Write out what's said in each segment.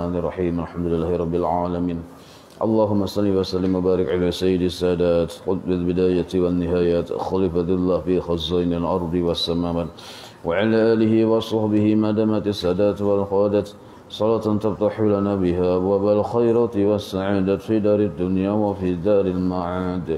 الرحمن الرحيم الحمد لله رب العالمين اللهم صل وسلم وبارك على سيد السادات قطب البداية والنهايات خليفة الله في خزائن الأرض والسماوات وعلى آله وصحبه ما دامت السادات والقادات صلاة تفتح لنا بها أبواب الخيرات والسعادة في دار الدنيا وفي دار المعاد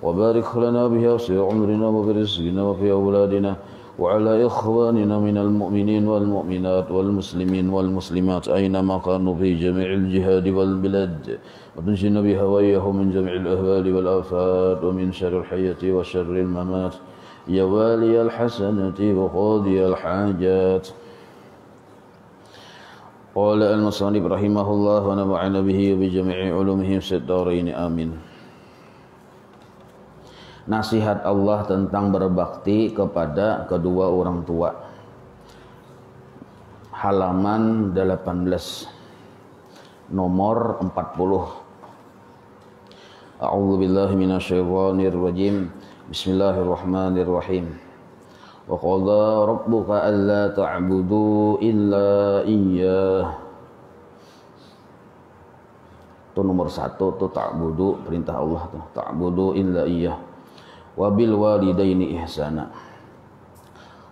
وبارك لنا بها في عمرنا وفي رزقنا وفي أولادنا وعلى إخواننا من المؤمنين والمؤمنات والمسلمين والمسلمات أينما كانوا في جميع الجهاد والبلاد وتنجينا بها وإياهم من جميع الأهوال والآفات ومن شر الحياة وشر الممات يا والي الحسنة وقاضي الحاجات. قال المصنف رحمه الله ونفعنا به وبجميع علومه في الدارين آمين. Nasihat Allah tentang berbakti kepada kedua orang tua. Halaman 18 nomor 40. A'udzu billahi minasyaitonir rajim. Bismillahirrahmanirrahim. Wa qadha rabbuka alla ta'budu illa iyyah. Itu nomor 1 tuh ta'budu, perintah Allah tuh. Ta'budu illa iyyah. Wa bil walidaini ihsana.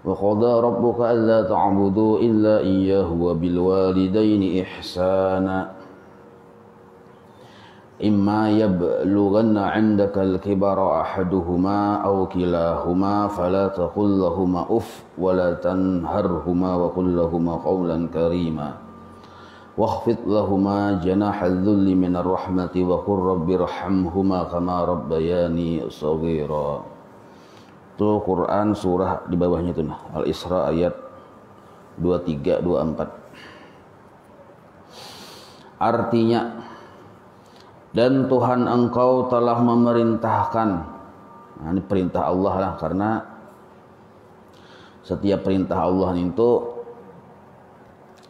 Wa qadha rabbuka alla ta'budu illa iyyahu wa bil walidaini ihsana. Imma yablughanna 'indaka al-kibara ahaduhuma aw kilahuma fala taqul lahumā uff wa la tanharhumā wa qul lahumā qawlan karīmā. Wakhfid lahumā janāha adh-dhulli minar rahmati wa qur rabbirhamhumā kamā rabbayānī shaghīrā. Itu Quran surah di bawahnya itu nah, Al-Isra ayat 23 24. Artinya, dan Tuhan engkau telah memerintahkan. Nah, ini perintah Allah lah, karena setiap perintah Allah itu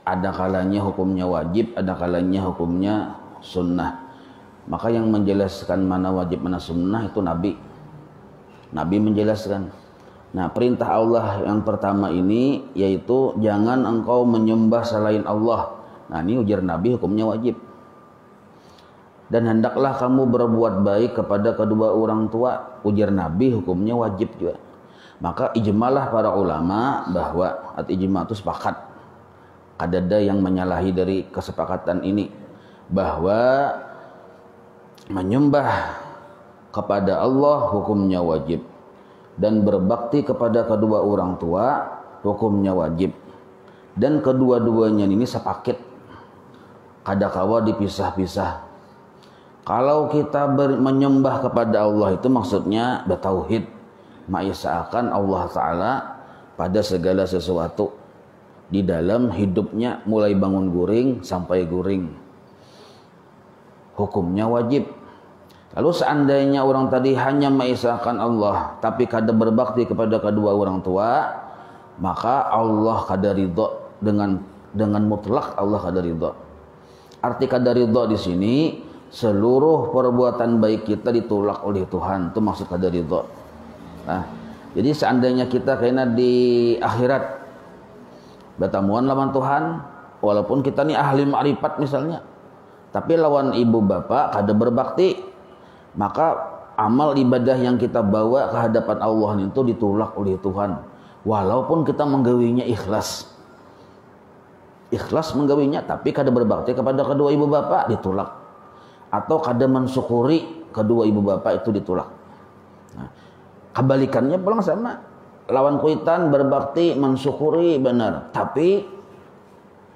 ada kalanya hukumnya wajib, ada kalanya hukumnya sunnah. Maka yang menjelaskan mana wajib mana sunnah itu Nabi. Nabi menjelaskan. Nah, perintah Allah yang pertama ini yaitu jangan engkau menyembah selain Allah. Nah, ini ujar Nabi hukumnya wajib. Dan hendaklah kamu berbuat baik kepada kedua orang tua, ujar Nabi hukumnya wajib juga. Maka ijmalah para ulama bahwa ijma itu sepakat. Ada yang menyalahi dari kesepakatan ini bahwa menyembah kepada Allah hukumnya wajib dan berbakti kepada kedua orang tua hukumnya wajib, dan kedua-duanya ini sepaket, kadakawa dipisah-pisah. Kalau kita menyembah kepada Allah itu maksudnya bertauhid, mengesahkan Allah Ta'ala pada segala sesuatu di dalam hidupnya, mulai bangun guring sampai guring, hukumnya wajib. Lalu seandainya orang tadi hanya mengesahkan Allah tapi kada berbakti kepada kedua orang tua, maka Allah kada ridha, dengan mutlak Allah kada ridha. Arti kada ridha di sini seluruh perbuatan baik kita ditolak oleh Tuhan, itu maksud kada ridha. Nah, jadi seandainya kita kena di akhirat bertamuan lawan Tuhan, walaupun kita nih ahli ma'rifat misalnya, tapi lawan ibu bapak kada berbakti, maka amal ibadah yang kita bawa ke hadapan Allah itu ditolak oleh Tuhan, walaupun kita menggawinya ikhlas menggawinya, tapi kada berbakti kepada kedua ibu bapak ditolak, atau kada mensyukuri kedua ibu bapak itu ditolak. Nah, kebalikannya pulang sama, lawan kuitan berbakti mensyukuri benar, tapi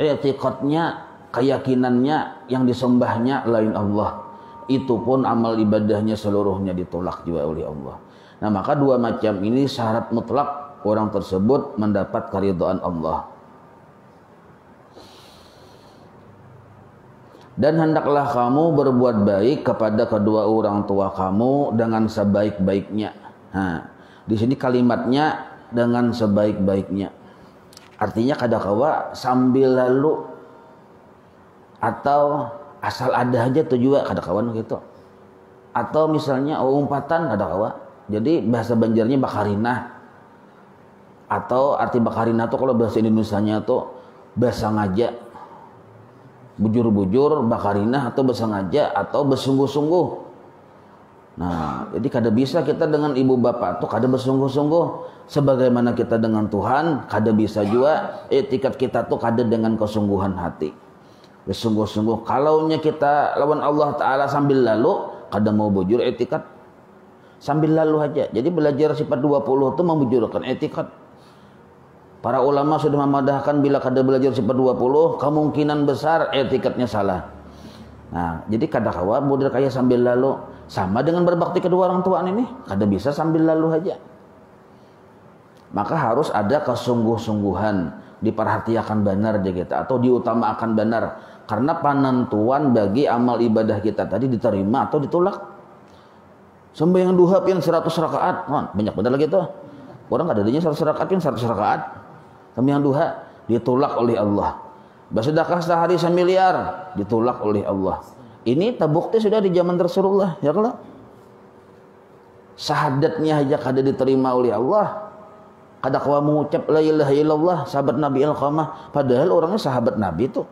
i'tiqadnya, keyakinannya yang disembahnya lain Allah, itu pun amal ibadahnya seluruhnya ditolak juga oleh Allah. Nah, maka dua macam ini syarat mutlak orang tersebut mendapat keridhaan Allah. Dan hendaklah kamu berbuat baik kepada kedua orang tua kamu dengan sebaik-baiknya. Nah, di sini kalimatnya dengan sebaik-baiknya. Artinya kadakawa sambil lalu atau asal ada aja tuh juga kadakawan gitu. Atau misalnya umpatan kadakawa. Jadi bahasa Banjarnya bakarinah. Atau arti bakarinah tuh kalau bahasa Indonesianya tuh bahasa ngajak. bujur-bujur bakarinah atau bersengaja atau bersungguh-sungguh. Nah, jadi kada bisa kita dengan ibu bapak tuh kada bersungguh-sungguh sebagaimana kita dengan Tuhan, kada bisa juga etikat kita tuh kada dengan kesungguhan hati. Bersungguh-sungguh kalaunya kita lawan Allah taala sambil lalu, kada mau bujur etikat sambil lalu aja. Jadi belajar sifat 20 itu membujurkan etikat. Para ulama sudah memadahkan bila kada belajar sifat 20, kemungkinan besar etikatnya salah. Nah, jadi kada kawa model kaya sambil lalu. Sama dengan berbakti kedua orang tua ini, kada bisa sambil lalu aja. Maka harus ada kesungguh-sungguhan, diperhatikan benar kita atau diutamakan benar. Karena penentuan bagi amal ibadah kita tadi diterima atau ditolak. Sembahyang duha pian 100 rakaat, banyak benar lagi tuh. Orang kada adanya 100 rakaat pian 100 rakaat. Sembahyang duha ditolak oleh Allah. Bersedekah sehari 1 miliar ditolak oleh Allah. Ini terbukti sudah di zaman Rasulullah, ya kalau syahadatnya aja kada diterima oleh Allah. Kada kawa mengucap la ilaha illallah, sahabat Nabi Alqamah, padahal orangnya sahabat Nabi itu.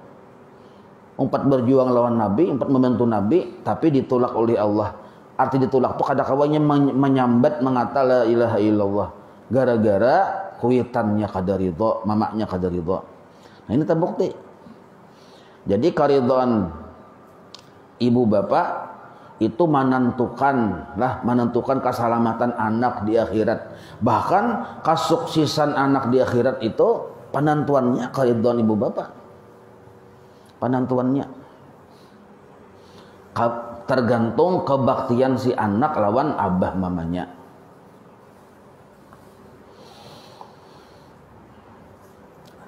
Empat berjuang lawan Nabi, empat membantu Nabi, tapi ditolak oleh Allah. Arti ditolak itu kada kawanya menyambat mengata la ilaha illallah. Gara-gara kuitannya kada ridho, mamaknya kada ridho. Nah ini terbukti. Jadi karidhoan ibu bapak itu menentukan keselamatan anak di akhirat. Bahkan kesuksesan anak di akhirat itu penentuannya karidhoan ibu bapak. Penentuannya tergantung kebaktian si anak lawan abah mamanya.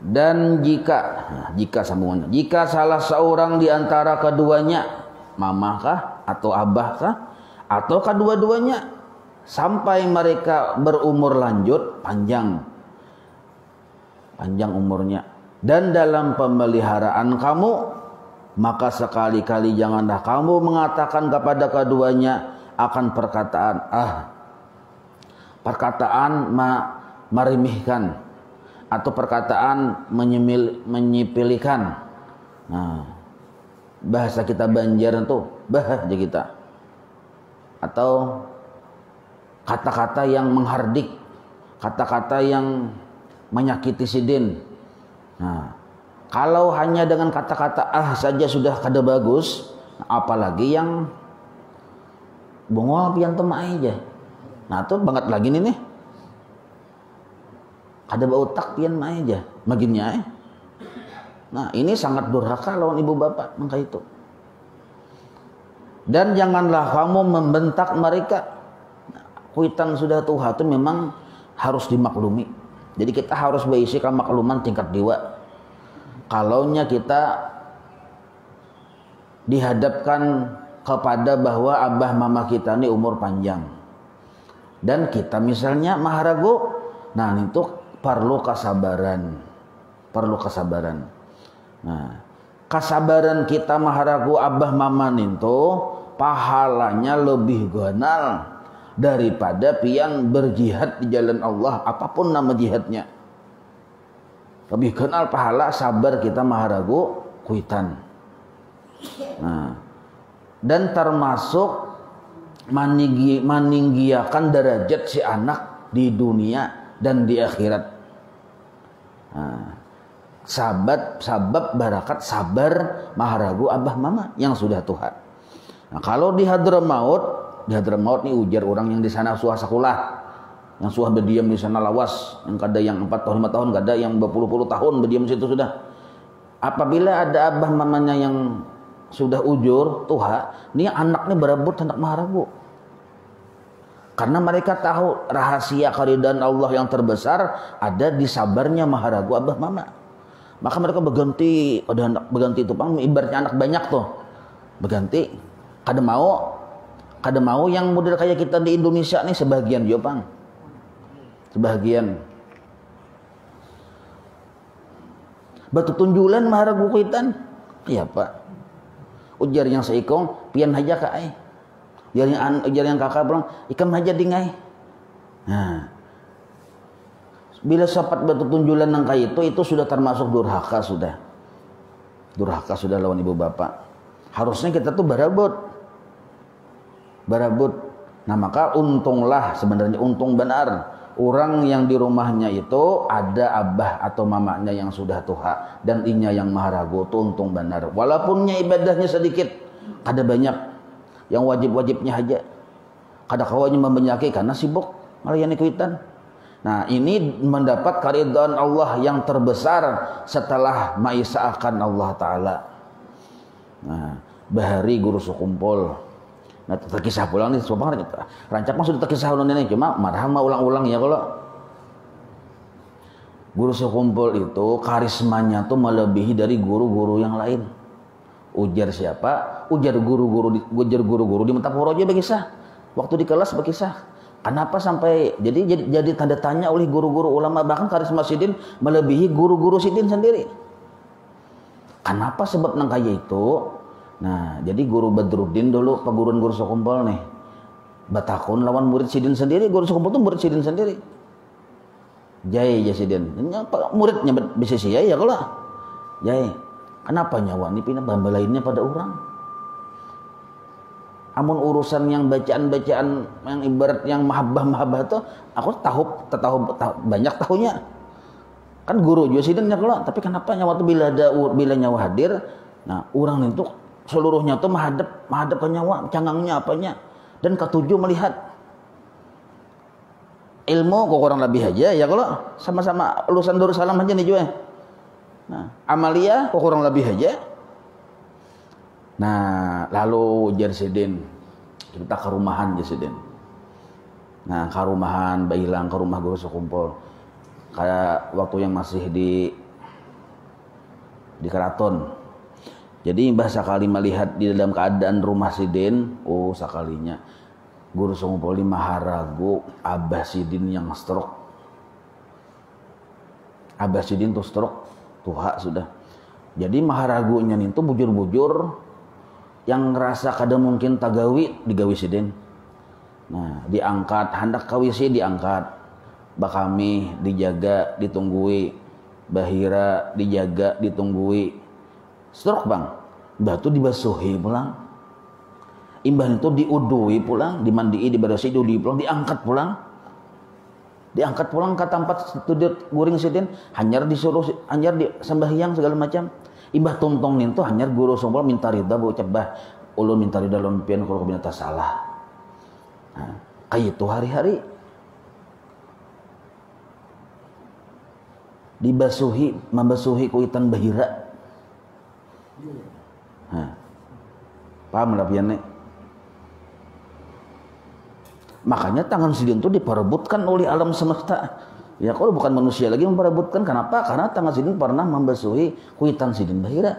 Dan jika sambungannya, jika salah seorang di antara keduanya, mama kah atau abah kah atau kedua-duanya, sampai mereka berumur lanjut panjang umurnya dan dalam pemeliharaan kamu, maka sekali-kali janganlah kamu mengatakan kepada keduanya akan perkataan merimihkan atau perkataan menyipilikan. Nah, bahasa kita Banjar itu bah aja kita. Atau kata-kata yang menghardik, kata-kata yang menyakiti sidin. Nah, kalau hanya dengan kata-kata saja sudah kada bagus, apalagi yang bongol pian temai aja. Nah, tuh banget lagi nih. Kada bautak pian mai aja, maginnya Nah, ini sangat durhaka lawan ibu bapak maka itu. Dan janganlah kamu membentak mereka. Kuitan sudah Tuhan itu memang harus dimaklumi. Jadi kita harus berisi kemakluman tingkat dewa. Kalaunya kita dihadapkan kepada bahwa abah mama kita ini umur panjang dan kita misalnya maharagu, nah itu perlu kesabaran. Nah, kesabaran kita maharagu abah mama itu pahalanya lebih ganal daripada pian berjihad di jalan Allah apapun nama jihadnya. Lebih kenal pahala sabar kita maharagu kuitan. Nah, dan termasuk meninggiakan derajat si anak di dunia dan di akhirat. Nah, sabab barakat sabar maharagu abah mama yang sudah Tuhan. Nah, kalau di Hadramaut ini ujar orang yang di sana suah sekolah, yang suah berdiam di sana lawas, yang kada yang 4 tahun 5 tahun, kada yang berpuluh-puluh tahun berdiam di situ sudah. Apabila ada abah mamanya yang sudah ujur Tuhan, ini anaknya berebut hendak maharagu. Karena mereka tahu rahasia keridhaan Allah yang terbesar ada di sabarnya maharagu abah mama. Maka mereka berganti itu pang ibaratnya anak banyak tuh. Berganti kada mau yang model kayak kita di Indonesia nih sebagian juga pang. Sebagian. Batu tunjulan maharagu kuitan. Iya Pak. Ujar yang seikong pian haja ka ai. Ujar yang kakak bilang ikam haja dingai. Nah, bila sapat batu tunjulan nang kayak itu sudah termasuk durhaka sudah. durhaka sudah lawan ibu bapak. Harusnya kita tuh barabut. Nah maka untunglah, sebenarnya untung benar orang yang di rumahnya itu ada abah atau mamanya yang sudah tuha dan inya yang maharagu, itu untung benar. Walaupunnya ibadahnya sedikit, ada banyak yang wajib-wajibnya aja. Kada kawanya membenyaki karena sibuk melayani kuitan. Nah ini mendapat keridhaan Allah yang terbesar setelah maisaakan Allah Ta'ala. Nah bahari guru sekumpul. Nah terkisah pulang nih, sobat rancak mah sudah terkisah ulang ini, cuma marah mah ulang-ulang ya. Kalau guru sekumpul itu karismanya tuh melebihi dari guru-guru yang lain. Ujar siapa? Ujar guru-guru di Mentapuro aja berkisah. Waktu di kelas berkisah. Kenapa sampai jadi tanda tanya oleh guru-guru ulama, bahkan karisma Sidin melebihi guru-guru Sidin sendiri. Kenapa sebab nang kaya itu? Nah, jadi guru Badruddin dulu peguruan guru sekumpul nih. Batakun lawan murid Sidin sendiri, guru sekumpul tuh murid Sidin sendiri. Jai Sidin. Muridnya bisa sih ya kalau. Jai. Kenapa nyawa ini pindah bambalainnya pada orang? Amun urusan yang bacaan-bacaan yang ibarat yang mahabbah tuh aku tahu banyak tahunya. Kan guru juga Sidin ya kalau, tapi kenapa nyawa tuh bila nyawa hadir, nah orang itu seluruhnya tuh menghadap ke nyawa, cangangnya apanya, dan ketujuh melihat ilmu kok kurang lebih aja ya kalau sama-sama lulusan Darussalam aja nih juga. Nah, amalia kok kurang lebih aja. Nah, lalu ujar Sidin, kita ke rumahan ya Sidin. Nah, ke rumahan Bailang, ke rumah guru sekumpul. Kayak waktu yang masih di Keraton. Jadi Mbah sakali melihat di dalam keadaan rumah Sidin, sakalinya guru sekumpul di maharagu Abah Sidin yang stroke. Abah Sidin tuh stroke, tuha sudah. Jadi maharagunya itu bujur-bujur yang ngerasa kada mungkin tagawi digawi Sidin. Nah, diangkat, hendak kawisi diangkat. Bakami dijaga, ditunggui. Bahira dijaga, ditunggui. Stroke bang, batu dibasuhi pulang. Imbah itu diudui pulang, dimandii, diberasi, diudui pulang, diangkat pulang. Diangkat pulang ke tempat studio guring Sidin, hanyar disuruh, hanyar disembahyang segala macam. Imbah tuntong itu hanyar guru sekumpul minta ridha bocah bah ulun minta ridha lawan pian kalau binata salah. Nah, kayak itu hari-hari membasuhi kuitan bahira. Nah, paham lah pian nih. Makanya tangan Sidin itu diperebutkan oleh alam semesta. Ya kalau bukan manusia lagi memperebutkan. Kenapa? Karena tangan Sidin pernah membasuhi kuitan Sidin bahira.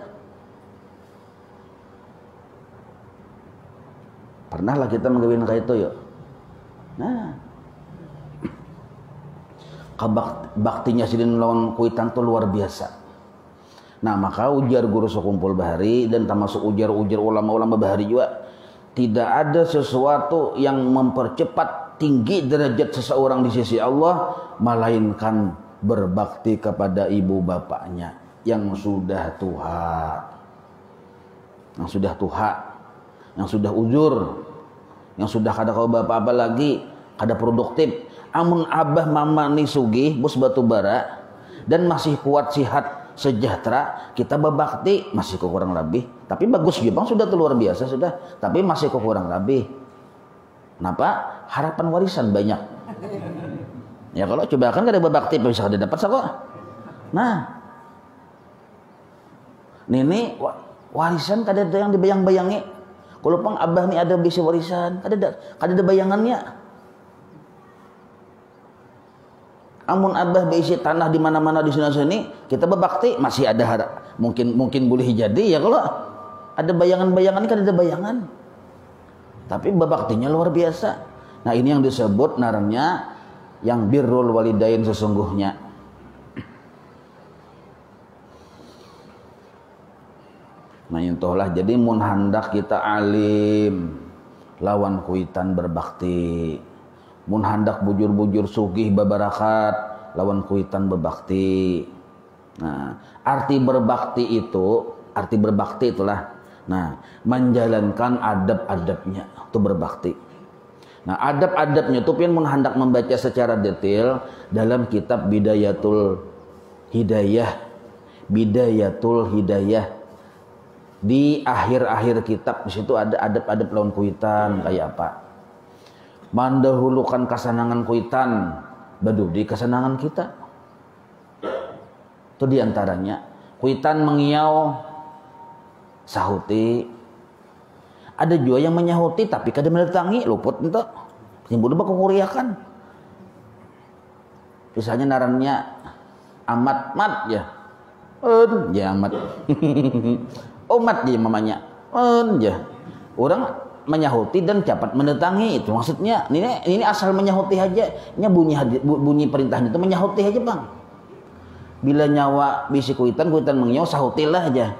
Pernah lah kita menggawin kayak itu yuk. Nah, baktinya Sidin lawan kuitan itu luar biasa. Nah maka ujar guru sekumpul bahari dan termasuk ujar ulama-ulama bahari juga, tidak ada sesuatu yang mempercepat tinggi derajat seseorang di sisi Allah melainkan berbakti kepada ibu bapaknya yang sudah tuha, yang sudah uzur, yang sudah kada kau bapak apa lagi, kada produktif. Amun abah mama ni sugih bos batu bara dan masih kuat sihat sejahtera, kita berbakti masih kurang lebih. Tapi bagus juga bang, sudah luar biasa sudah. Tapi masih kurang lebih. Kenapa? Harapan warisan banyak. Ya kalau coba kan kada berbakti bisa kada dapat kok. Nah, ini warisan kada ada yang dibayang-bayangi. Kalau pang abah nih ada bisi warisan, kada ada bayangannya. Amun abah bisi tanah di mana-mana di sini kita berbakti masih ada harap. Mungkin boleh jadi ya kalau ada bayangan-bayangan ini kan ada bayangan. Tapi berbaktinya luar biasa. Nah, ini yang disebut naranya yang birrul walidain sesungguhnya. Nah, itulah jadi mun handak kita alim lawan kuitan berbakti. Mun handak bujur-bujur sugih babarakat lawan kuitan berbakti. Nah, arti berbakti itu arti berbakti itulah. Nah, menjalankan adab-adabnya itu berbakti. Nah, adab-adabnya itu pian menghendak membaca secara detail dalam kitab Bidayatul Hidayah. Bidayatul Hidayah. Di akhir-akhir kitab di situ ada adab-adab lawan kuitan kayak apa. Mendahulukan kesenangan kuitan badudi kesenangan kita. Itu diantaranya kuitan mengiau sahuti. Ada juga yang menyahuti tapi kada mendatangi luput ente. Timbul ba kukuriakan. Misalnya narannya amat ya. Ya amat. Umat dia mamanya. Ya. Orang menyahuti dan cepat mendatangi itu maksudnya. Ini asal menyahuti aja. Nya bunyi perintahnya itu menyahuti aja, Bang. Bila nyawa bisi kuitan mengiau sahutilah aja.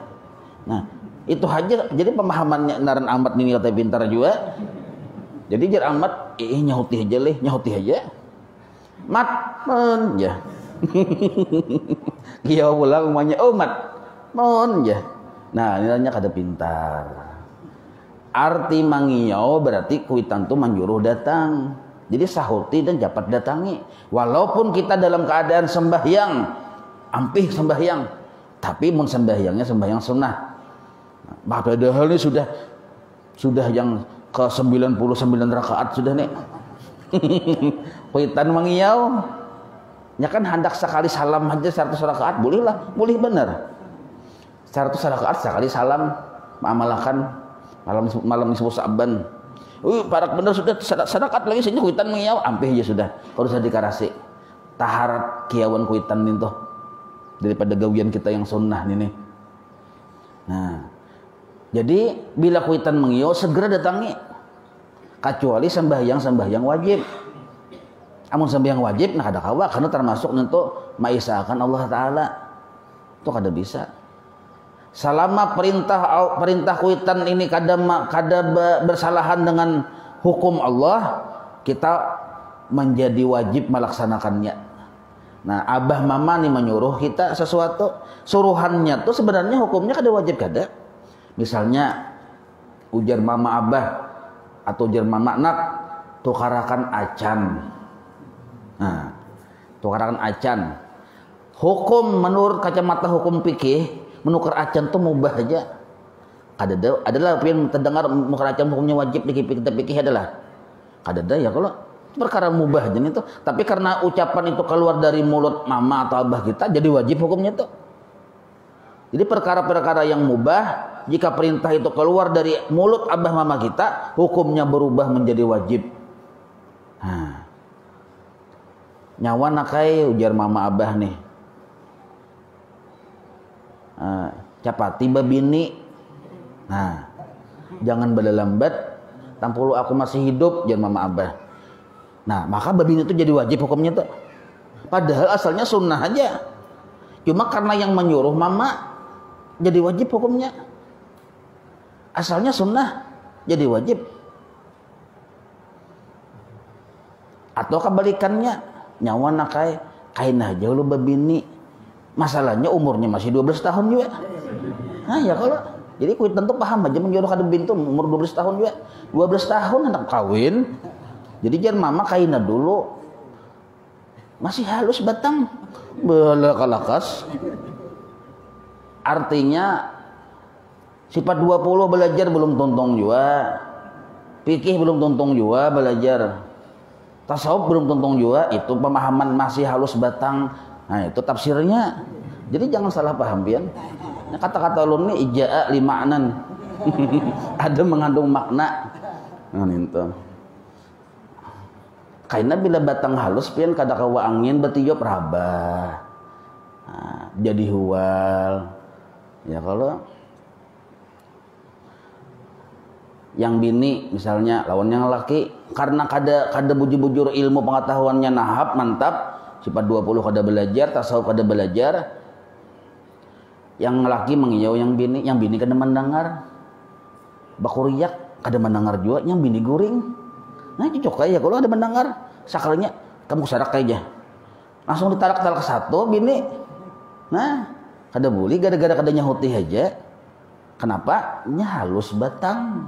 Nah, itu aja. Jadi pemahamannya naran amat ini kata pintar juga. Jadi jar amat nyahuti aja leh, nyahuti aja. Mat ya. Kiau pula umumnya mat. Ya. Nah, nilainya kada pintar. Arti mangiau berarti kuitan itu menjuruh datang. Jadi sahuti dan dapat datangi. Walaupun kita dalam keadaan sembahyang, ampih sembahyang, tapi mun sembahyangnya sembahyang sunnah. Nah, padahal ini sudah yang ke 99 rakaat sudah nih. Kuitan mangiau, ya kan hendak sekali salam aja 100 rakaat bolehlah, boleh benar. 100 rakaat sekali salam mengamalkan malam nisfu Sa'ban. Parak bener sudah sadakat lagi sini kuitan mengiau ampih aja sudah. Kalau sudah dikarasi taharat kiawan kuitan itu daripada gawian kita yang sunnah ini. Nah, jadi bila kuitan mengiau segera datangi. Kecuali sembahyang wajib. Amun sembahyang wajib nah kada kawa karena termasuk untuk maisakan Allah taala. Itu kada bisa. Selama perintah kuitan ini kada bersalahan dengan hukum Allah, kita menjadi wajib melaksanakannya. Nah, abah mama nih menyuruh kita sesuatu, suruhannya tuh sebenarnya hukumnya kada wajib kada. Misalnya ujar mama abah atau ujar mama nak tukarakan acan. Nah, tukarakan acan. Hukum menurut kacamata hukum fikih menukar acan tuh mubah aja. Adalah yang terdengar menukar acan hukumnya wajib kita pikir adalah kadada ya kalau perkara mubah aja itu. Tapi karena ucapan itu keluar dari mulut mama atau abah kita jadi wajib hukumnya tuh. Jadi perkara-perkara yang mubah jika perintah itu keluar dari mulut abah mama kita hukumnya berubah menjadi wajib. Nah, nyawa nakai ujar mama abah nih. Capati babini. Nah, jangan berlambat tampulu aku masih hidup jangan mama abah. Nah, maka babini itu jadi wajib hukumnya tuh. Padahal asalnya sunnah aja. Cuma karena yang menyuruh mama jadi wajib hukumnya. Asalnya sunnah jadi wajib. Atau kebalikannya nyawa nakai kainah jauh lu babini. Masalahnya umurnya masih 12 tahun juga. Nah ya kalau jadi kuitan tuh paham aja menjodoh kada bintu umur 12 tahun juga. 12 tahun anak kawin. Jadi jangan mama kaina dulu. Masih halus batang. Bala kalakas. Artinya sifat 20 belajar belum tuntung juga. Fikih belum tuntung juga belajar. Tasawuf belum tuntung juga. Itu pemahaman masih halus batang. Nah itu tafsirnya. Jadi jangan salah paham pian. Kata-kata ulun ini ijaa li ma'nan. Ada mengandung makna. Nah itu. Karena bila batang halus pian kada kawa angin betiup rabah. Nah, jadi huwal. Ya kalau yang bini misalnya lawan yang laki karena kada bujur-bujur ilmu pengetahuannya nahap mantap. Sifat 20 kada belajar, tasawuf kada belajar. Yang laki mengiau yang bini kada mendengar. Bakuriak kada mendengar juga, yang bini guring. Nah cocok aja kalau ada mendengar. Sakalnya kamu sadak aja. Langsung ditarak ke satu bini. Nah, kada boleh gara-gara kada nyahuti aja. Kenapa? Nya halus batang.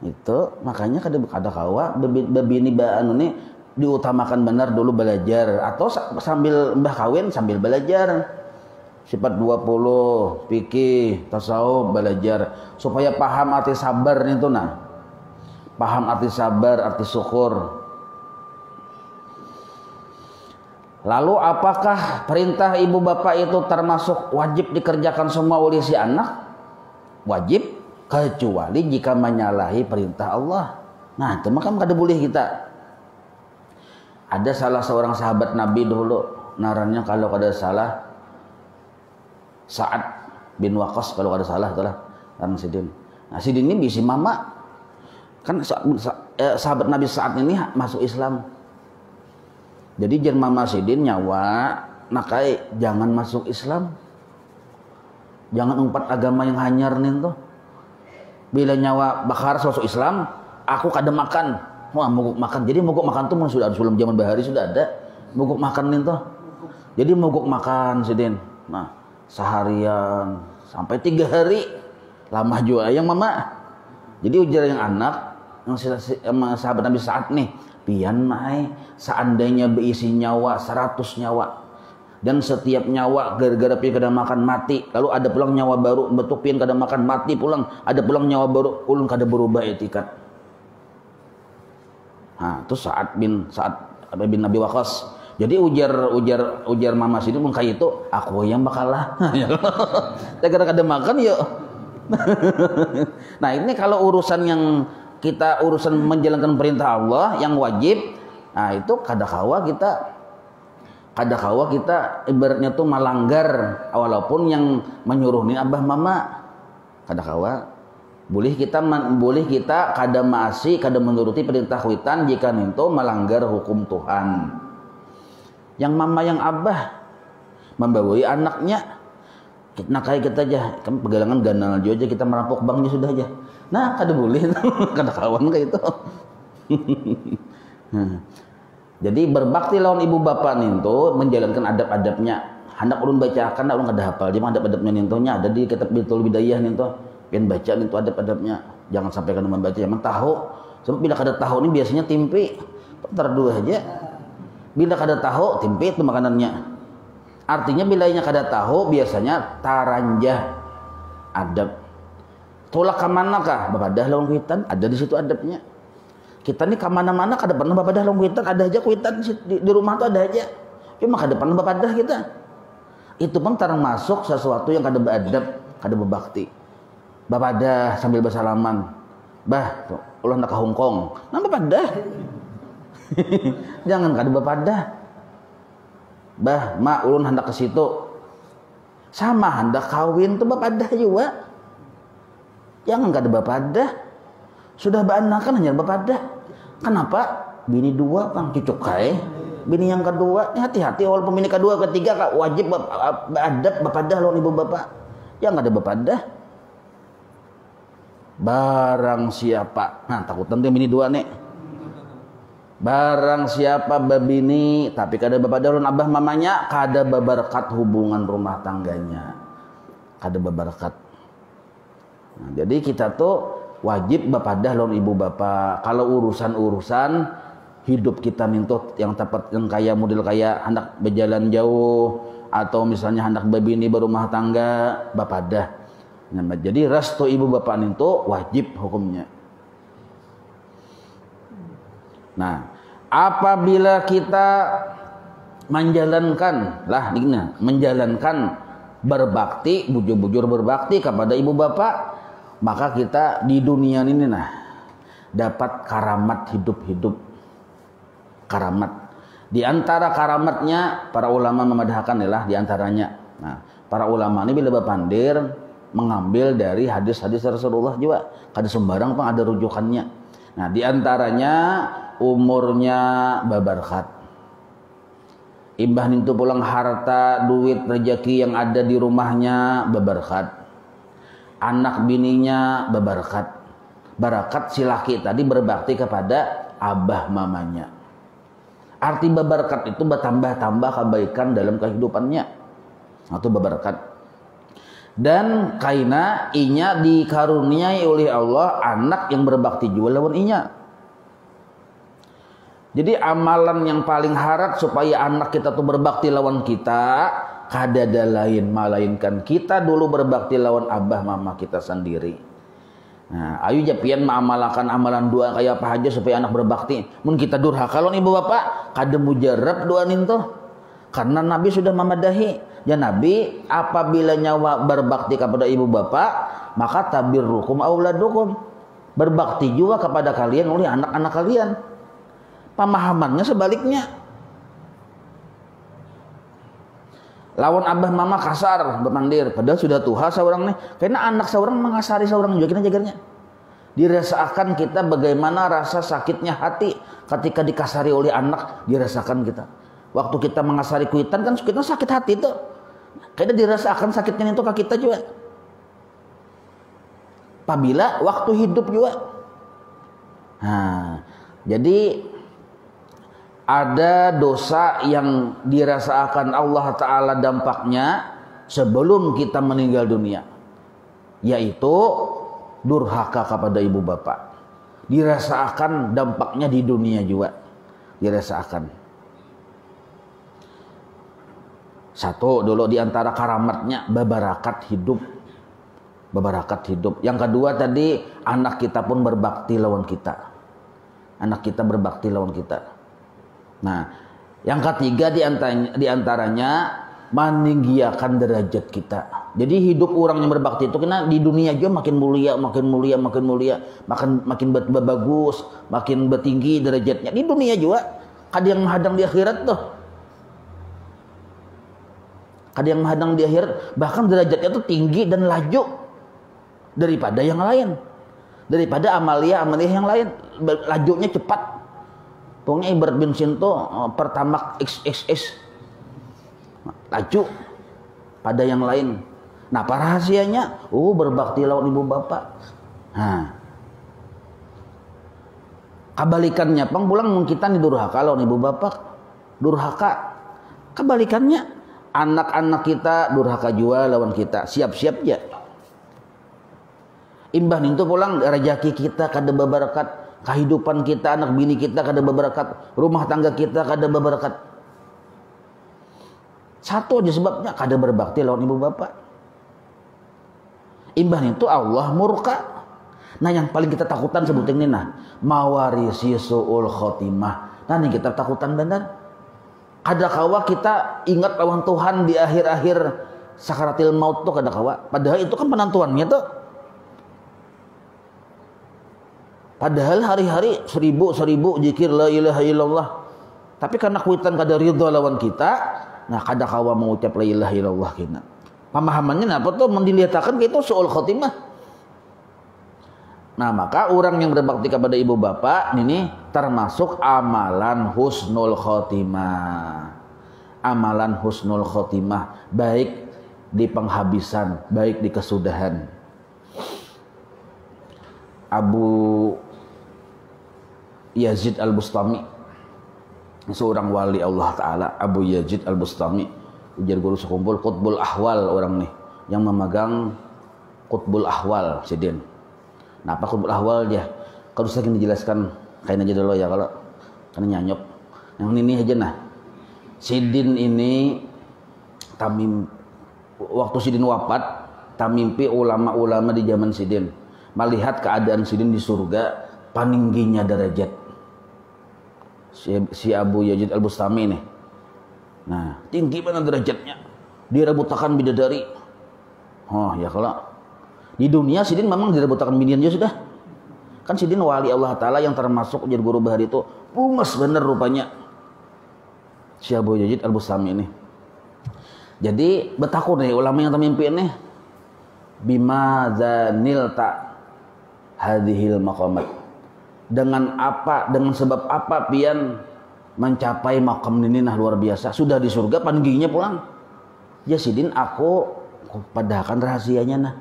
Itu makanya kada kawa babini anu nih diutamakan benar dulu belajar atau sambil mbah kawin sambil belajar sifat 20 fikih tasawuf belajar supaya paham arti sabar itu nah paham arti sabar arti syukur. Lalu apakah perintah ibu bapak itu termasuk wajib dikerjakan semua oleh si anak? Wajib kecuali jika menyalahi perintah Allah. Nah itu maka kada boleh kita. Ada salah seorang sahabat Nabi dulu, narannya kalau kada salah Sa'ad bin Waqqas kalau kada salah itulah naran Sidin. Nah Sidin ini bisi mama. Kan sahabat Nabi Sa'ad ini masuk Islam. Jadi jen mama Sidin nyawa nakai jangan masuk Islam. Jangan umpat agama yang hanyar nih tuh. Bila nyawa bakar masuk Islam, aku kada makan. Wah, mogok makan. Jadi mogok makan tuh sudah ada sebelum zaman bahari sudah ada. Mogok makan nih tuh. Jadi mogok makan Sidin. Nah, seharian sampai 3 hari. Lama juga yang mama. Jadi ujar yang anak yang sahabat Nabi Sa'ad nih, pian mai seandainya berisi nyawa 100 nyawa. Dan setiap nyawa gara-gara pian kada makan mati. Lalu ada pulang nyawa baru betuk pian kada makan mati pulang. Ada pulang nyawa baru ulun kada berubah etikat. Nah, itu Sa'ad bin Nabi Waqqas. Jadi ujar mama Sidin pun kayak itu, aku yang bakalah. Gara-gara kada makan yuk. Nah, ini kalau urusan yang kita urusan menjalankan perintah Allah yang wajib, nah itu kada kawa kita ibaratnya tuh melanggar walaupun yang menyuruh ini abah mama. Kada kawa. Boleh kita kada maasi kada menuruti perintah witan jika itu melanggar hukum Tuhan. Yang mama yang abah membawai anaknya, nah kayak kita aja kan pegalangan ganal aja kita merampok banknya sudah aja. Nah kada boleh kada kawan kayak itu. Jadi berbakti lawan ibu bapak ninto menjalankan adab-adabnya. Hendak ulun bacakan ulun kada hafal, cuma adab-adabnya nintonya ada di kitab Bitul Bidayah ninto. Pian baca itu adab-adabnya, jangan sampai kada membaca emang tahu. Sebab bila kada tahu ini biasanya timpi. Bentar dua aja. Bila kada tahu timpi itu makanannya. Artinya bila kada tahu biasanya taranjah adab. Tolak ke manakah? Bapadah lawan kuitan, ada di situ adabnya. Kita nih ke mana-mana kada pernah bapadah lawan kuitan, ada aja kuitan di rumah tuh ada aja. Cuma kada pernah bapadah kita. Itu pun termasuk sesuatu yang kada beradab, kada berbakti. Bapadah sambil bersalaman. Bah, ulah nak ke Hongkong. Nah bapadah. Jangan kada bapadah. Bah, mak ulun hendak ke situ. Sama hendak kawin tuh bapadah juga. Jangan kada bapadah. Sudah beanakan hanya bapadah. Kenapa? Bini 2 pang cucuk kae. Bini yang kedua, hati-hati walaupun bini kedua ketiga wajib beradab bapadah lawan ibu bapak. Jangan ada bapadah. Barang siapa, nah takut nanti bini 2 nih. Barang siapa babini tapi kada bapadah lawan abah mamanya, kada babarkat hubungan rumah tangganya. Kada babarkat. Nah, jadi kita tuh wajib bapadah lawan ibu bapak. Kalau urusan-urusan hidup kita nintut yang tepat yang kayak model kayak hendak berjalan jauh atau misalnya hendak babini berumah tangga bapadah. Nah, jadi restu ibu bapak nintu wajib hukumnya. Nah, apabila kita menjalankan berbakti, bujur-bujur berbakti kepada ibu bapak, maka kita di dunia ini dapat karamat hidup-hidup. Karamat. Di antara karamatnya para ulama memadahkan di antaranya. Nah, para ulama ini bila bapandir mengambil dari hadis-hadis Rasulullah juga. Kada sembarang pun ada rujukannya. Nah, di antaranya umurnya babarkat. Imbah nintu pulang harta, duit, rezeki yang ada di rumahnya babarkat. Anak bininya babarkat. Barakat si laki tadi berbakti kepada abah mamanya. Arti babarkat itu bertambah-tambah kebaikan dalam kehidupannya. Itu babarkat. Dan kaina inya dikaruniai oleh Allah anak yang berbakti juga lawan inya. Jadi amalan yang paling harat supaya anak kita tuh berbakti lawan kita kadada lain melainkan kita dulu berbakti lawan abah mama kita sendiri. Nah, ayo japian mengamalkan amalan dua kayak apa aja supaya anak berbakti. Mun kita durhaka lawan ibu bapak kada mujarab doa ninto. Karena Nabi sudah memadahi. Ya Nabi apabila nyawa berbakti kepada ibu bapak maka tabirrukum auladukum. Berbakti juga kepada kalian oleh anak-anak kalian. Pemahamannya sebaliknya. Lawan abah mama kasar bermandir padahal sudah tuha seorang nih karena anak seorang mengasari seorang juga kita jagarnya dirasakan kita bagaimana rasa sakitnya hati ketika dikasari oleh anak dirasakan kita waktu kita mengasari kuitan kan kita sakit hati tuh karena dirasakan sakitnya itu ke kita juga apabila waktu hidup juga nah jadi ada dosa yang dirasakan Allah Ta'ala dampaknya sebelum kita meninggal dunia. Yaitu durhaka kepada ibu bapak. Dirasakan dampaknya di dunia juga. Dirasakan. Satu dulu diantara karamatnya babarakat hidup. Babarakat hidup. Yang kedua tadi anak kita pun berbakti lawan kita. Anak kita berbakti lawan kita. Nah, yang ketiga diantaranya meninggiakan derajat kita. Jadi hidup orang yang berbakti itu kena di dunia juga makin mulia, makin bagus, makin bertinggi derajatnya. Di dunia juga ada yang menghadang di akhirat tuh. Ada yang menghadang di akhirat, bahkan derajatnya tuh tinggi dan laju daripada yang lain. Daripada amalia yang lain, lajunya cepat. Pokoknya ibarat bensin tuh pertamax XXS laju pada yang lain. Nah, apa rahasianya? Berbakti lawan ibu bapak. Nah, kebalikannya pulang kita nih durhaka lawan ibu bapak. Durhaka. Kebalikannya anak-anak kita durhaka juga lawan kita. Siap-siap ya. Imbah itu pulang rezeki kita kada berberkat. Kehidupan kita, anak bini kita kada berberkat, rumah tangga kita kada berberkat. Satu aja sebabnya kada berbakti lawan ibu bapak. Imbah itu Allah murka. Nah, yang paling kita takutan sebutin ini mawarisi suul khotimah. Nah, ini kita takutan benar. Kada kawa kita ingat lawan Tuhan di akhir-akhir sakaratil maut tuh kada kawa. Padahal itu kan penantuannya tuh. Padahal hari-hari seribu zikir la ilaha illallah. Tapi karena kuitan kada ridha lawan kita, nah kada kawa mengucap la ilaha illallah kita. Pemahamannya apa tuh mendilihatkan itu suul khotimah. Nah, maka orang yang berbakti kepada ibu bapak ini termasuk amalan husnul khotimah. Amalan husnul khotimah baik di penghabisan, baik di kesudahan. Abu Yazid Al-Bustami, seorang wali Allah Ta'ala, Abu Yazid Al-Bustami, ujar guru sekumpul Qutbul Ahwal orang nih yang memegang Qutbul Ahwal sidin. Nah, apa Qutbul Ahwal dia? Kalau saya ingin dijelaskan kain aja dulu ya, kalau karena nyanyok yang ini aja. Nah, sidin ini waktu sidin wafat tamimpi ulama-ulama di zaman sidin melihat keadaan sidin di surga paningginya derajat si Abu Yazid Al-Bustami ini. Nah, tinggi banget derajatnya. Direbutakan bidadari. Oh, ya kalau di dunia sidin memang direbutakan bidadari sudah. Kan sidin wali Allah Ta'ala yang termasuk jadi guru bahari itu pumas bener rupanya si Abu Yazid Al-Bustami ini. Jadi betakun nih ulama yang termimpi ini bima zanilta hadhil maqamat. Dengan sebab apa pian mencapai makam ini luar biasa. Sudah di surga paningginya pulang. Ya sidin aku padahal rahasianya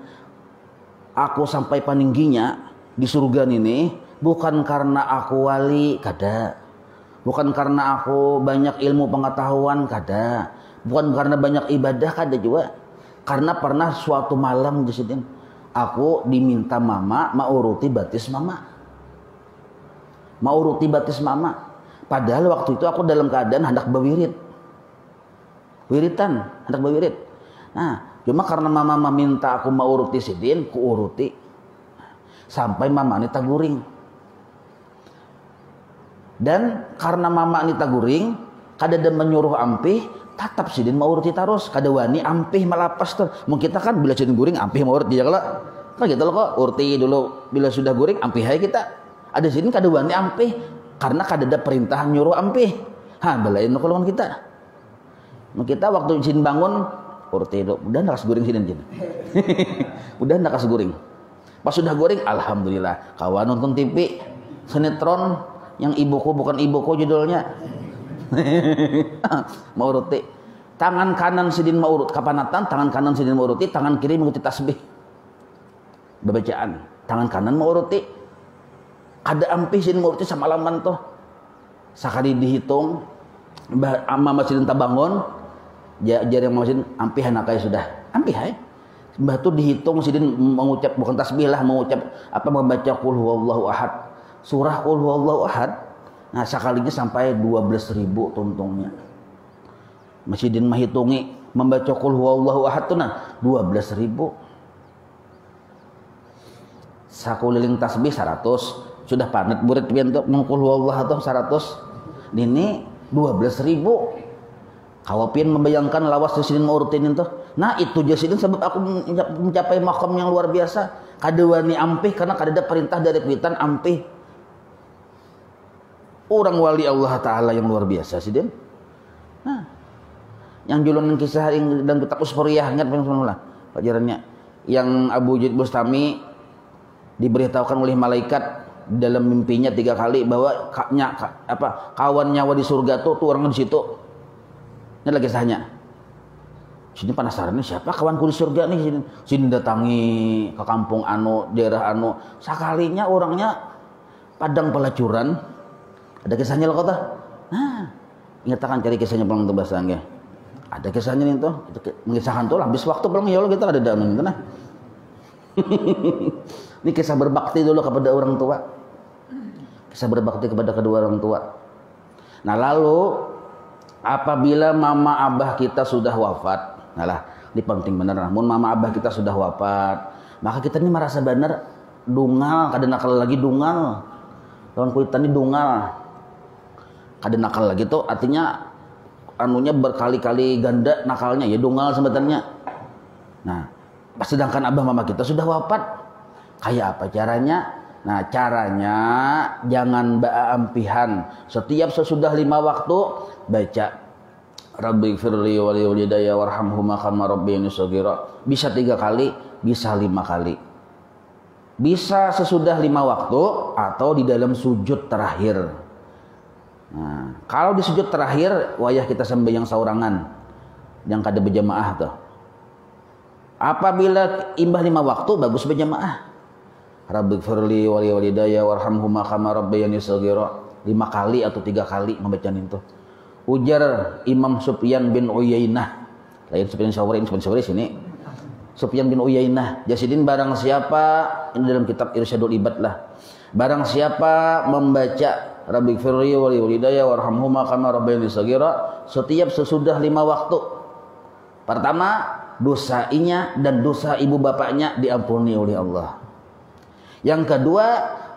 aku sampai paningginya di surga ini bukan karena aku wali kada. Bukan karena aku banyak ilmu pengetahuan kada. Bukan karena banyak ibadah kada juga. Karena pernah suatu malam Jasidin, aku diminta mama mau uruti batis mama. Mau uruti batis mama. Padahal waktu itu aku dalam keadaan hendak berwirid. Wiritan, hendak berwirid. Nah, cuma karena mama minta aku mau uruti Sidin, ku uruti. Sampai mama ini taguring. Dan karena mama ini taguring, kadada menyuruh ampih, tetap Sidin mau uruti terus. Kada wani ampih malapas tuh. Mungkin kita kan bila Sidin guring ampih mau uruti ya kalau kan gitu loh kok, urti dulu bila sudah guring ampih aja kita. Ada Sidin kada wani ampih karena kadada perintah nyuruh ampih. Belain kalau kita. Kita waktu Sidin bangun urti dulu, udah nak guring Sidin. Udah nak guring. Pas sudah guring, alhamdulillah. Kawan nonton TV sinetron yang ibuku bukan ibuku judulnya. Mau uruti. Tangan kanan Sidin mau urut kapanatan, tangan kanan Sidin mau uruti, tangan kiri mengikuti tasbih. Bacaan. Tangan kanan mau uruti. Ada ampih Sidin mau uruti samalaman tuh. Sakali dihitung, mama Sidin tak bangun, jari mama Sidin ampih anaknya sudah. Ampih hai. Mbah tuh dihitung Sidin mengucap bukan tasbih lah, mengucap apa membaca qul huwallahu ahad. Surah qul huwallahu ahad. Nah, sekalinya sampai 12.000 tuntungnya. Sidin menghitungi membaca qul huwallahu ahad tuh nah 12.000. Sakuliling tasbih 100. Sudah panet murid pian tuh qul huwallahu ahad 100. Ini 12.000. Kawapin membayangkan lawas Sidin mau urutin itu. Nah itu Sidin sebab aku mencapai makam yang luar biasa. Kada wani ampih karena kada ada perintah dari kuitan ampih. Orang wali Allah Ta'ala yang luar biasa Sidin. Nah, yang julunan kisah dan kitab Usfuriyah ingat pelajarannya yang Abu Zaid Bustami diberitahukan oleh malaikat dalam mimpinya 3 kali bahwa kawan nyawa di surga tuh orang di situ. Ini lagi kisahnya. Sini penasaran nih siapa kawanku di surga nih Sidin. Sidin datangi ke kampung anu, daerah anu. Sekalinya orangnya padang pelacuran. Ada kisahnya loh kata. Nah, ingatkan cari kisahnya pelang tuh bahasanya. Ada kisahnya nih tuh. Mengisahkan tuh lah. Habis waktu pelang ya Allah kita ada dalam itu nah. Ini kisah berbakti dulu kepada orang tua. Kisah berbakti kepada kedua orang tua. Nah lalu apabila mama abah kita sudah wafat, nah lah, ini penting bener. Namun mama abah kita sudah wafat, maka kita ini merasa bener dungal, kada nakal lagi dungal. Lawan kuitan ini dungal. Kada nakal lagi tuh artinya anunya berkali-kali ganda nakalnya ya dungal sebetulnya. Nah, sedangkan abah mama kita sudah wafat. Kayak apa caranya? Nah, caranya jangan ampihan. Setiap sesudah 5 waktu baca Rabbighfirli wa liwalidayya warhamhuma kama rabbayani shaghira. Bisa 3 kali, bisa 5 kali. Bisa sesudah 5 waktu atau di dalam sujud terakhir. Nah, kalau di sujud terakhir wayah kita sembahyang saurangan yang kada berjamaah tuh. Apabila imbah 5 waktu bagus berjamaah. Rabbighfirli wa liwalidayya warhamhuma kama rabbayani shaghira. 5 kali atau 3 kali membacaan itu. Ujar Imam Sufyan bin Uyainah. Lain Sufyan Sauri sini. Sufyan bin Uyainah, Jasidin barang siapa ini dalam kitab Irsyadul Ibad lah. Barang siapa membaca Rabbighfirli wa liwalidayya warhamhuma kama rabbayani shaghira setiap sesudah 5 waktu. Pertama, dosanya dan dosa ibu bapaknya diampuni oleh Allah. Yang kedua,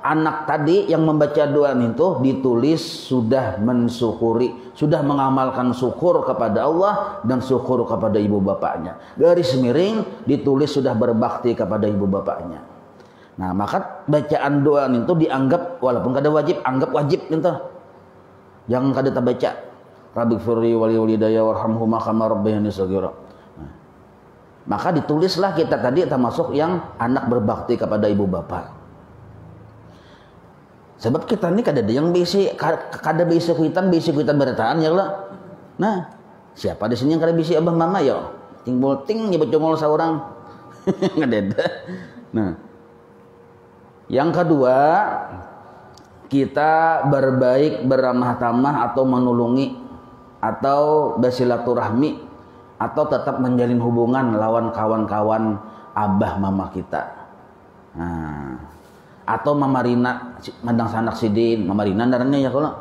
anak tadi yang membaca doa itu ditulis sudah mensyukuri, sudah mengamalkan syukur kepada Allah dan syukur kepada ibu bapaknya. Garis miring ditulis sudah berbakti kepada ibu bapaknya. Nah, maka bacaan doa itu dianggap walaupun kada wajib, anggap wajib gitu. Jangan kada terbaca. Rabbighfirli wa liwalidayya warhamhuma kama rabbayani shaghira. Nah, maka ditulislah kita tadi termasuk yang anak berbakti kepada ibu bapak. Sebab kita ini kada ada yang kada bisa kuitan bertahan ya lah. Nah, siapa di sini yang kada bisa abah mama ya? Timbul ting nyebut congol seorang. Kada ada. Nah, yang kedua, kita berbaik, beramah tamah atau menolongi atau bersilaturahmi atau tetap menjalin hubungan lawan kawan-kawan abah mama kita. Nah, atau Mama Rina mandang sanak sidin, Mama Rina darahnya ya kalau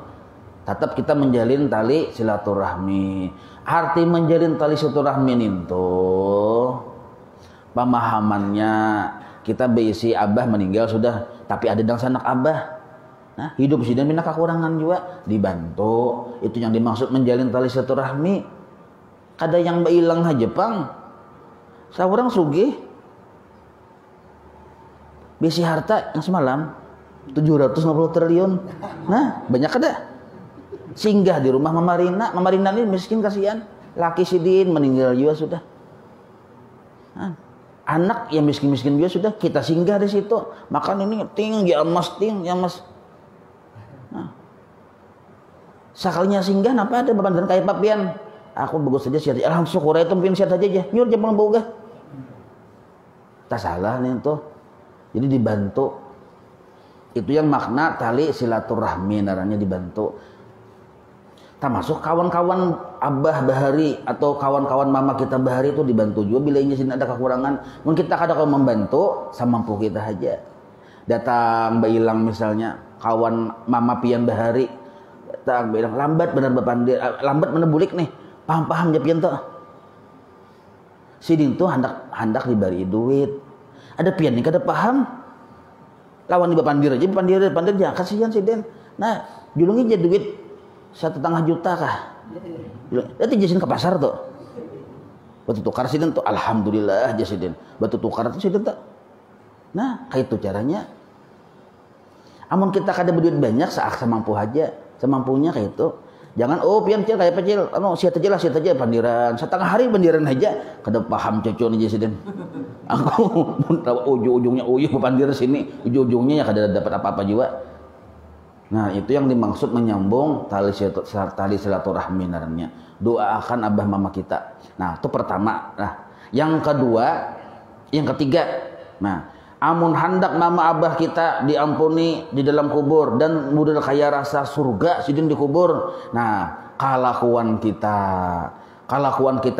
tetap kita menjalin tali silaturahmi. Arti menjalin tali silaturahmi itu pemahamannya kita beisi abah meninggal sudah, tapi ada dang sanak abah. Nah, hidup sidin bina kekurangan juga dibantu. Itu yang dimaksud menjalin tali silaturahmi. Kada yang bailang aja pang. Saurang sugih bisi harta yang semalam 750 triliun. Nah, banyak kada. Singgah di rumah Mama Rina. Mama Rina ini miskin kasihan. Laki sidin meninggal juga sudah. Nah, anak yang miskin-miskin juga sudah, kita singgah di situ. Makan ini ting ya mas. Nah, sekalinya singgah napa ada beban dan kayak papian. Aku bagus saja sihat. Alhamdulillah syukur itu mungkin sihat aja. Nyur jangan boga. Tak salah nih tuh. Jadi dibantu. Itu yang makna tali silaturahmi naranya dibantu. Termasuk kawan-kawan abah bahari atau kawan-kawan mama kita bahari itu dibantu juga bila ini sini ada kekurangan. Mungkin kita kadang kalau membantu sama mampu kita aja. Datang bailang misalnya kawan mama pian bahari datang bilang lambat benar bapandir, lambat benar bulik nih. Paham-paham ya pian tuh. Sidin tuh hendak dibari duit. Ada pian nih kada paham. Lawan di bapandir aja, pandir ya kasihan sidin. Nah, julungi aja duit 1,5 juta kah? Nanti jasin ke pasar tuh. Batu tukar sidin tuh alhamdulillah aja sidin. Batu tukar tuh sidin tuh. Nah, kayak itu caranya. Amun kita kada berduit banyak seaksa mampu aja, semampunya kayak itu. Jangan pian kecil kayak kecil, siat aja pandiran. Setengah hari pandiran aja, kada paham cocok aja sidin. Aku ujung-ujungnya pandir sini, ujung-ujungnya ya kada dapat apa-apa juga. Nah, itu yang dimaksud menyambung tali silaturahmi naranya. Doakan abah mama kita. Nah, itu pertama. Nah, yang ketiga. Nah, amun hendak mama abah kita diampuni di dalam kubur dan model kaya rasa surga sidin di kubur. Nah, kelakuan kita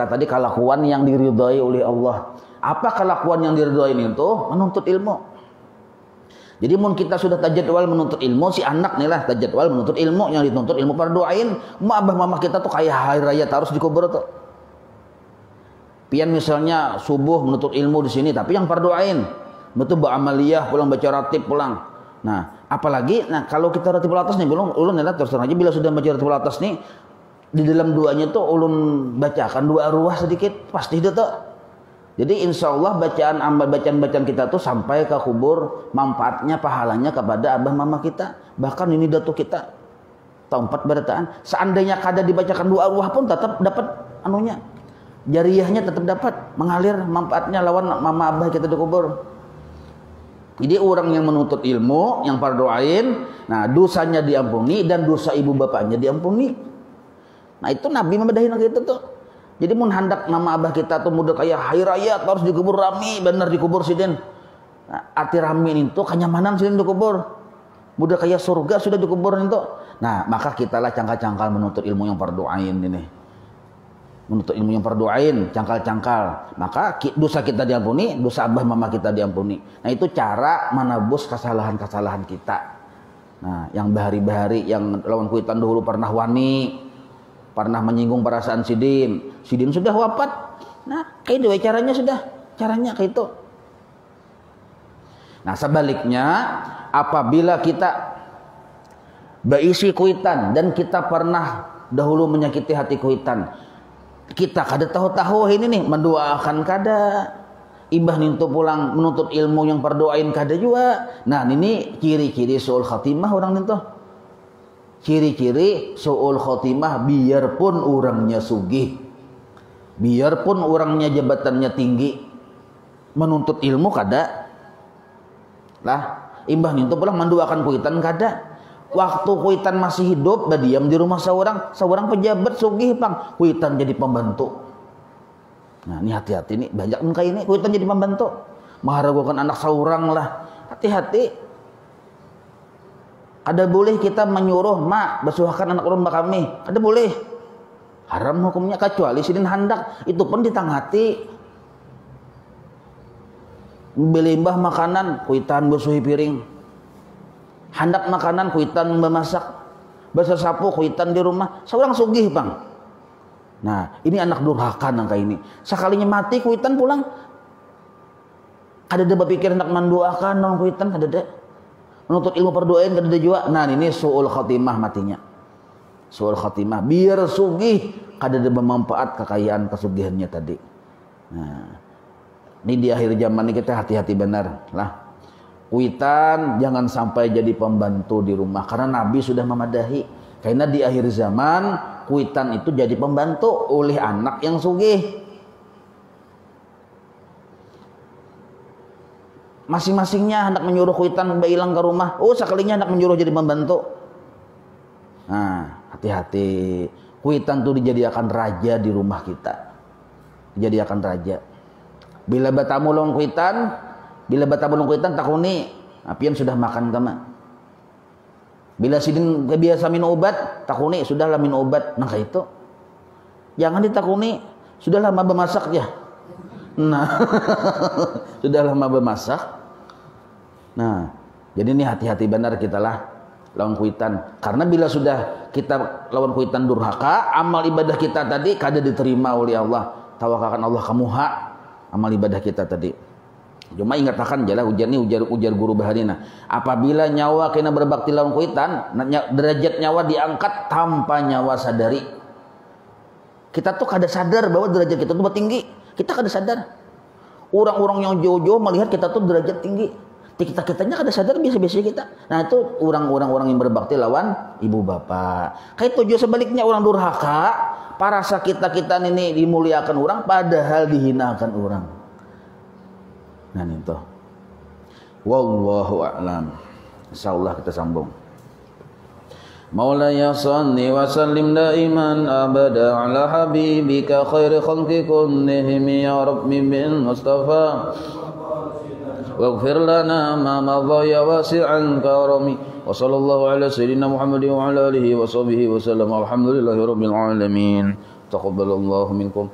tadi kelakuan yang diridhai oleh Allah. Apa kelakuan yang diridhai itu? Menuntut ilmu. Jadi mun kita sudah tajadwal menuntut ilmu, si anak nih lah tajadwal menuntut ilmu, yang dituntut ilmu pardoain. Abah mama kita tuh kayak hari raya harus dikubur tuh. Pian misalnya subuh menuntut ilmu di sini, tapi yang pardoain. Betul ba'amaliyah pulang baca ratib pulang. Nah, apalagi kalau kita ratib atas nih ulun ya terus aja bila sudah baca ratib atas nih di dalam duanya tuh ulun bacakan 2 arwah sedikit pasti itu tuh. Jadi insya Allah bacaan kita tuh sampai ke kubur manfaatnya pahalanya kepada abah mama kita. Bahkan ini datuk kita tempat berataan. Seandainya kada dibacakan 2 arwah pun tetap dapat anunya. Jariyahnya tetap dapat mengalir manfaatnya lawan mama abah kita di kubur. Jadi orang yang menuntut ilmu, yang pardoain, nah dosanya diampuni dan dosa ibu bapaknya diampuni. Nah itu Nabi membedahin gitu tuh. Jadi mun hendak mama abah kita tuh mudah kayak hari raya harus dikubur rami, bener dikubur sidin. Nah, ati rami itu kenyamanan sidin dikubur. Mudah kayak surga sudah dikubur itu. Nah maka kitalah cangkal-cangkal menuntut ilmu yang pardoain ini. Menuntut ilmu yang pardoain, cangkal-cangkal. Maka dosa kita diampuni, dosa abah mama kita diampuni. Nah itu cara menebus kesalahan-kesalahan kita. Nah yang bahari-bahari, yang lawan kuitan dahulu pernah wani, pernah menyinggung perasaan sidin sudah wafat. Nah kayak dua caranya kayak itu. Nah sebaliknya apabila kita berisi kuitan dan kita pernah dahulu menyakiti hati kuitan, kita kada tahu-tahu ini nih mendoakan kada, ibah nintu pulang menuntut ilmu yang perdoain kada juga. Nah ini ciri-ciri suul khatimah orang nintu. Ciri-ciri suul khotimah biarpun orangnya sugih, biarpun orangnya jabatannya tinggi, menuntut ilmu kada lah. Imbah nintu pulang mendoakan kuitan kada. Waktu kuitan masih hidup berdiam di rumah seorang pejabat sugih pang, kuitan jadi pembantu. Nah ini hati-hati nih, banyak muka ini kuitan jadi pembantu, menghargakan anak seorang lah. Hati-hati. Ada boleh kita menyuruh mak basuhkan anak rumah kami, ada boleh. haram hukumnya, kecuali sidin handak, itu pun ditangati. Belimbah makanan kuitan bersuhi piring, handak makanan kuitan memasak, bersesapu kuitan di rumah, seorang sugih bang. Nah ini anak durhaka nangka ini, sekalinya mati kuitan pulang, ada deh berpikir hendak mendoakan non kuitan, ada deh menuntut ilmu perdoain, ada deh juga. Nah ini suul khatimah matinya, suul khatimah, biar sugih, ada deh bermanfaat kekayaan kesugihannya tadi. Nah ini di akhir zaman ini kita hati-hati benar lah. Kuitan jangan sampai jadi pembantu di rumah, karena Nabi sudah memadahi. Karena di akhir zaman kuitan itu jadi pembantu oleh anak yang sugih. Masing-masingnya hendak menyuruh kuitan hilang ke rumah. Oh sekalinya hendak menyuruh jadi pembantu. Nah hati-hati. Kuitan itu dijadikan raja di rumah kita. Dijadikan raja. Bila batamu long kuitan, takuni apian sudah makan kama. Bila sidin kebiasa minum obat, takuni sudahlah minum obat. Nah itu jangan ditakuni, sudah lama bermasak ya. Nah sudah lama bermasak. Nah jadi ini hati-hati benar kita lah lawan kuitan, karena bila sudah kita lawan kuitan durhaka, amal ibadah kita tadi kada diterima oleh Allah. Tawakalkan Allah kamu hak amal ibadah kita tadi. Cuma ingatkan jalah ujar guru bahanina. Apabila nyawa kena berbakti lawan kuitan, derajat nyawa diangkat tanpa nyawa sadari. Kita tuh kada sadar bahwa derajat kita tuh tinggi. Kita kada sadar. Orang-orang yang jauh-jauh melihat kita tuh derajat tinggi. Kita-kitanya kada sadar biasa-biasa kita. Nah itu orang-orang yang berbakti lawan ibu bapak. Kayak tujuh sebaliknya orang durhaka. Parasa kita ini dimuliakan orang, padahal dihinakan orang. Nah itu. Wallahu a'lam. Insyaallah kita sambung. Maulaya salli wa sallim daiman abada ala habibika khairi khalqi kullihim ya rabbi bil mustafa. Waghfir lana ma madha ya wasi'an karami. Wa sallallahu ala sayyidina Muhammad wa ala alihi wa sahbihi wa sallam. Alhamdulillahi rabbil alamin. Taqabbalallahu minkum.